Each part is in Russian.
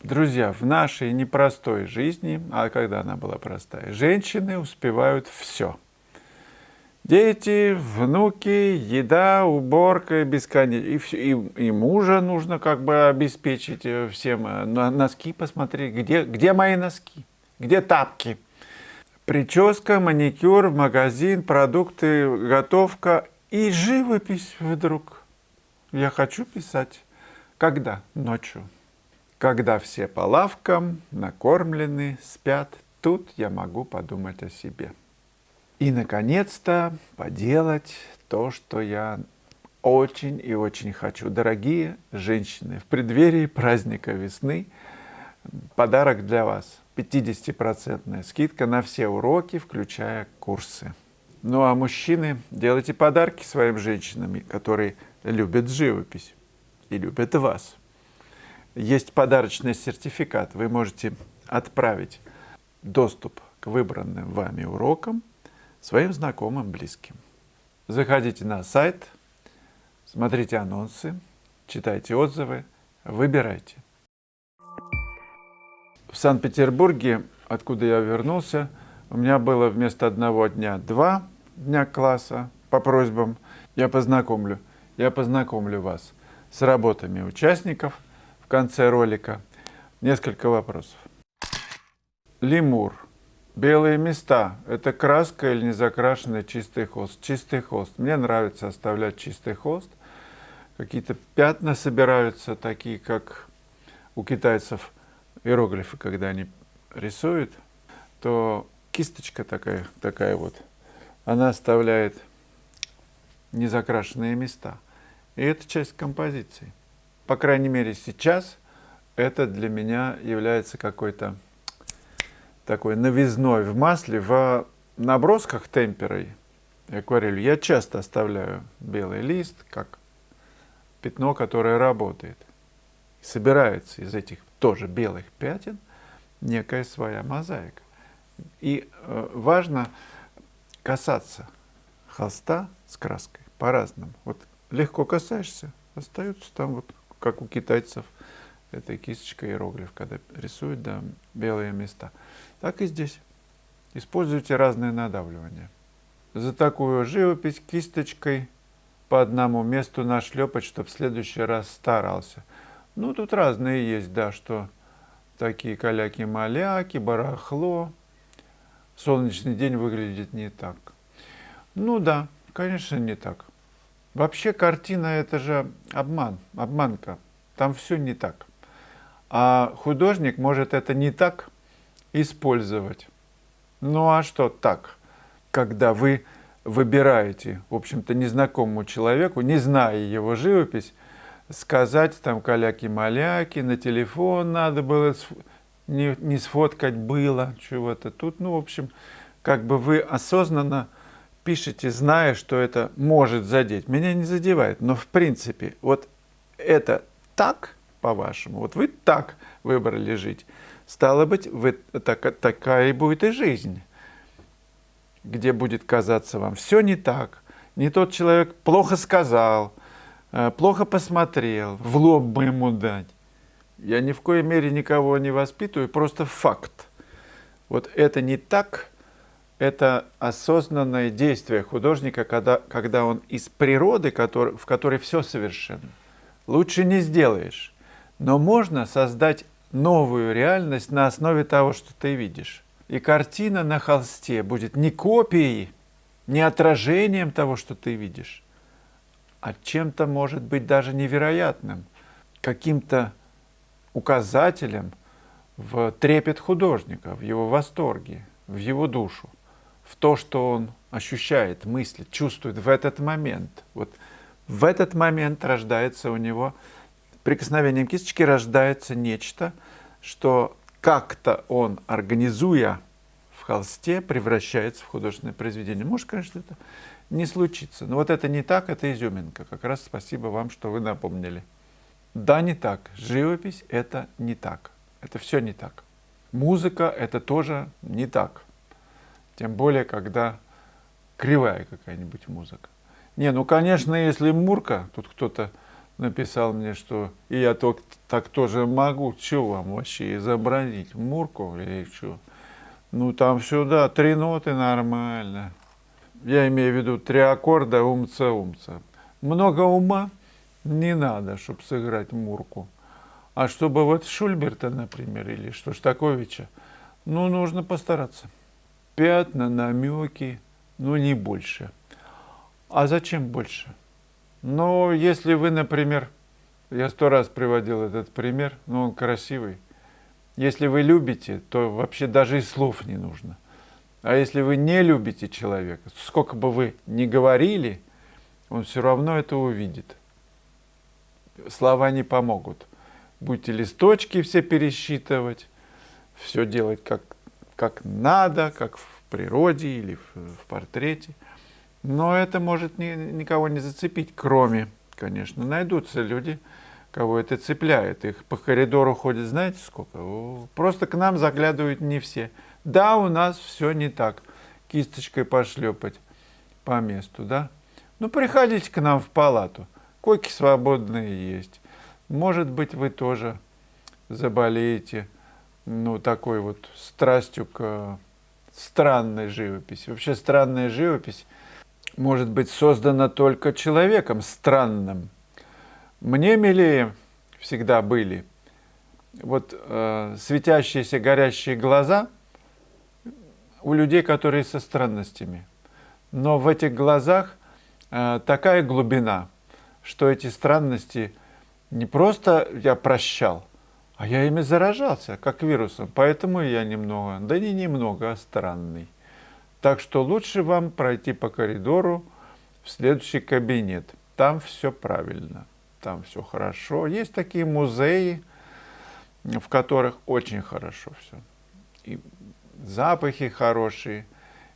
Друзья, в нашей непростой жизни, а когда она была простая, женщины успевают все. Дети, внуки, еда, уборка, бесконечно. И мужа нужно как бы обеспечить всем. На носки посмотреть, где мои носки, где тапки. Прическа, маникюр, магазин, продукты, готовка и живопись вдруг. Я хочу писать. Когда? Ночью. Когда все по лавкам, накормлены, спят, тут я могу подумать о себе. И, наконец-то, поделать то, что я очень и очень хочу. Дорогие женщины, в преддверии праздника весны подарок для вас. 50% скидка на все уроки, включая курсы. Ну а мужчины, делайте подарки своим женщинам, которые любят живопись и любят вас. Есть подарочный сертификат. Вы можете отправить доступ к выбранным вами урокам своим знакомым, близким. Заходите на сайт, смотрите анонсы, читайте отзывы, выбирайте. В Санкт-Петербурге, откуда я вернулся, у меня было вместо одного дня 2 дня класса по просьбам. Я познакомлю вас с работами участников. В конце ролика несколько вопросов. Лемур. Белые места. Это краска или незакрашенный чистый холст? Чистый холст. Мне нравится оставлять чистый холст. Какие-то пятна собираются, такие как у китайцев иероглифы, когда они рисуют, то кисточка такая вот, она оставляет незакрашенные места. И это часть композиции. По крайней мере, сейчас это для меня является какой-то такой новизной в масле. В набросках темперой и акварелью я часто оставляю белый лист, как пятно, которое работает. Собирается из этих тоже белых пятен некая своя мозаика. И важно касаться холста с краской по-разному. Вот легко касаешься, остаются там, вот, как у китайцев, этой кисточкой иероглиф, когда рисуют, да, белые места. Так и здесь. Используйте разные надавливания. За такую живопись кисточкой по одному месту нашлепать, чтобы в следующий раз старался. Ну, тут разные есть, да, что такие каляки-маляки, барахло. Солнечный день выглядит не так. Ну да, конечно, не так. Вообще картина – это же обман, обманка. Там все не так. А художник может это не так использовать. Ну а что так? Когда вы выбираете, в общем-то, незнакомому человеку, не зная его живопись, сказать там каляки-маляки, на телефон надо было, не сфоткать было чего-то тут. Ну, в общем, как бы вы осознанно пишете, зная, что это может задеть. Меня не задевает, но в принципе, вот это так, по-вашему, вот вы так выбрали жить, стало быть, такая и будет и жизнь, где будет казаться вам все не так, не тот человек плохо сказал, плохо посмотрел, в лоб бы ему дать. Я ни в коей мере никого не воспитываю, просто факт. Вот это не так, это осознанное действие художника, когда он из природы, в которой все совершенно, лучше не сделаешь. Но можно создать новую реальность на основе того, что ты видишь. И картина на холсте будет не копией, не отражением того, что ты видишь, а чем-то, может быть, даже невероятным, каким-то указателем в трепет художника, в его восторге, в его душу, в то, что он ощущает, мыслит, чувствует в этот момент. Вот в этот момент рождается у него, прикосновением кисточки рождается нечто, что как-то он, организуя в холсте, превращается в художественное произведение. Может, конечно, это не случится. Но вот это не так, это изюминка. Как раз спасибо вам, что вы напомнили. Да, не так. Живопись – это не так. Это все не так. Музыка – это тоже не так. Тем более, когда кривая какая-нибудь музыка. Не, ну, конечно, если Мурка, тут кто-то написал мне, что и я так тоже могу. Что вам вообще изобразить? Мурку или что? Ну там все, да, 3 ноты нормально. Я имею в виду 3 аккорда умца-умца. Много ума не надо, чтобы сыграть мурку. А чтобы вот Шульберта, например, или Шостаковича, ну, нужно постараться. Пятна, намеки, ну, не больше. А зачем больше? Ну, если вы, например, я 100 раз приводил этот пример, но он красивый. Если вы любите, то вообще даже и слов не нужно. А если вы не любите человека, сколько бы вы ни говорили, он все равно это увидит. Слова не помогут. Будете листочки все пересчитывать, все делать как надо, как в природе или в портрете. Но это может никого не зацепить, кроме, конечно, найдутся люди, кого это цепляет. Их по коридору ходит, знаете сколько? Просто к нам заглядывают не все. Да, у нас все не так. Кисточкой пошлепать по месту, да? Ну, приходите к нам в палату. Койки свободные есть. Может быть, вы тоже заболеете, ну, такой вот страстью к странной живописи. Вообще странная живопись может быть создана только человеком странным. Мне милее всегда были вот светящиеся, горящие глаза у людей, которые со странностями. Но в этих глазах такая глубина, что эти странности не просто я прощал, а я ими заражался, как вирусом. Поэтому я немного, да не немного, а странный. Так что лучше вам пройти по коридору в следующий кабинет. Там все правильно, там все хорошо. Есть такие музеи, в которых очень хорошо все. И запахи хорошие,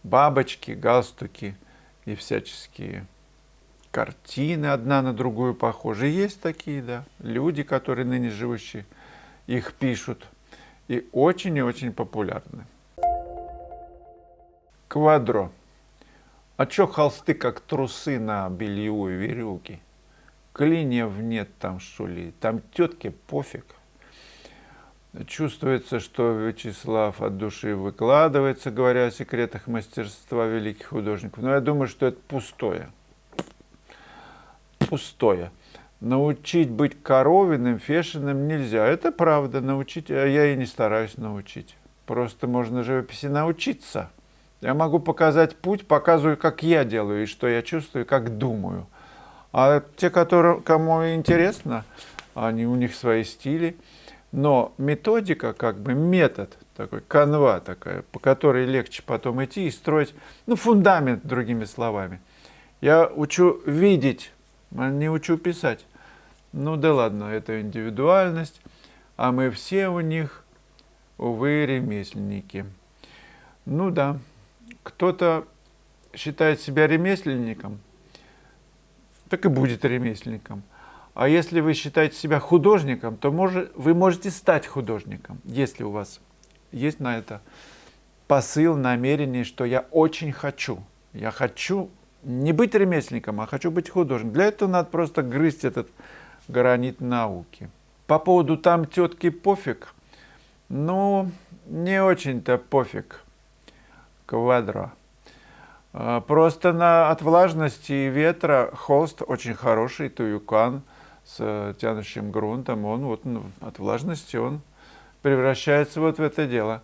бабочки, галстуки и всяческие картины одна на другую похожи. Есть такие, да, люди, которые ныне живущие, их пишут. И очень популярны. Квадро. А чё холсты, как трусы на бельевой веревке? Клиньев нет там, что ли? Там тетке пофиг. Чувствуется, что Вячеслав от души выкладывается, говоря о секретах мастерства великих художников. Но я думаю, что это пустое. Пустое. Научить быть Коровиным, Фешиным нельзя. Это правда, научить, а я и не стараюсь научить. Просто можно живописи научиться. Я могу показать путь, показываю, как я делаю, и что я чувствую, как думаю. А те, кому интересно, у них свои стили. Но методика, как бы метод, такой канва такая, по которой легче потом идти и строить, ну, фундамент, другими словами. Я учу видеть, а не учу писать. Ну да ладно, это индивидуальность, а мы все у них, увы, ремесленники. Ну да. Кто-то считает себя ремесленником, так и будет ремесленником. А если вы считаете себя художником, то вы можете стать художником, если у вас есть на это посыл, намерение, что я очень хочу. Я хочу не быть ремесленником, а хочу быть художником. Для этого надо просто грызть этот гранит науки. По поводу там тетки пофиг, ну, не очень-то пофиг. Квадро. Просто от влажности и ветра холст очень хороший, туюкан с тянущим грунтом, он вот от влажности он превращается вот в это дело,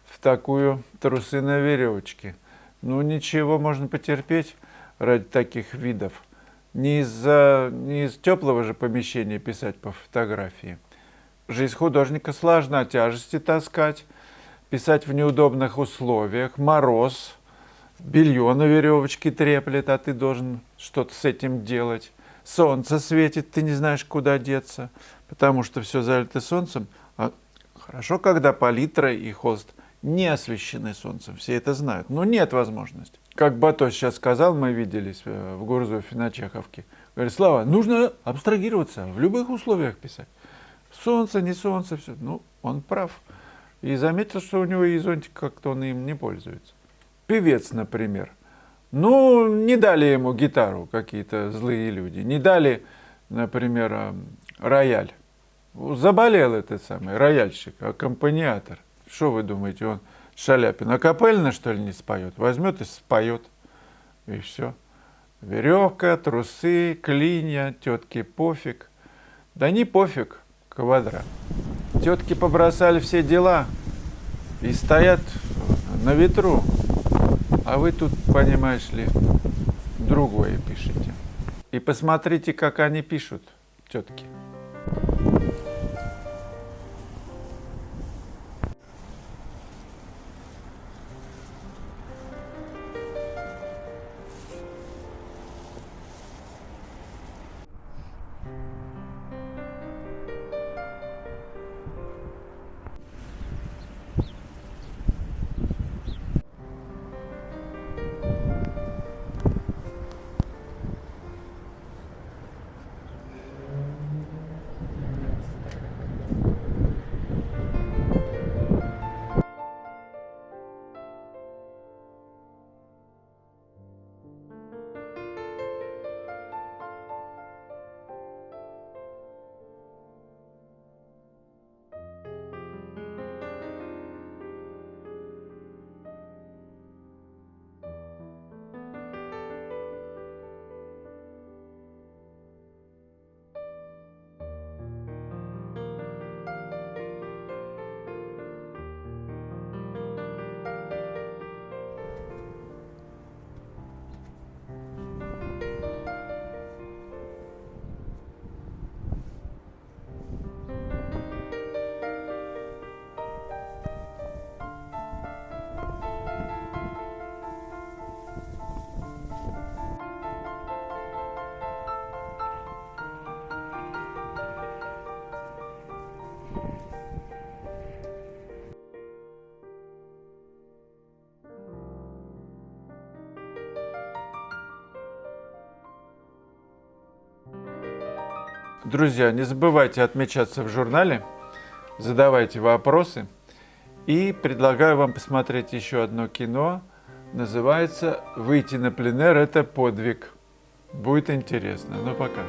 в такую трусы на веревочке. Ну ничего, можно потерпеть ради таких видов. Не из теплого же помещения писать по фотографии. Жизнь художника сложна, тяжести таскать, писать в неудобных условиях, мороз, белье на веревочке треплет, а ты должен что-то с этим делать. Солнце светит, ты не знаешь, куда деться, потому что все залито солнцем. А хорошо, когда палитра и холст не освещены солнцем, все это знают, но нет возможности. Как Бато сейчас сказал, мы виделись в Гурзуфе на Чеховке. Говорит, Слава, нужно абстрагироваться, в любых условиях писать. Солнце, не солнце, все. Ну, он прав. И заметил, что у него и зонтик как-то он им не пользуется. Певец, например. Ну, не дали ему гитару какие-то злые люди. Не дали например, рояль. Заболел этот самый рояльщик, аккомпаниатор. Что вы думаете, он Шаляпин акапельно, что ли, не споет? Возьмет и споет. И все. Веревка, трусы, клинья, тетки пофиг. Да не пофиг, квадрат. Тетки побросали все дела и стоят на ветру. А вы тут, понимаешь ли, другое пишете. И посмотрите, как они пишут, тетки. Друзья, не забывайте отмечаться в журнале, задавайте вопросы. И предлагаю вам посмотреть еще одно кино. Называется «Выйти на пленэр – это подвиг». Будет интересно. Ну, пока.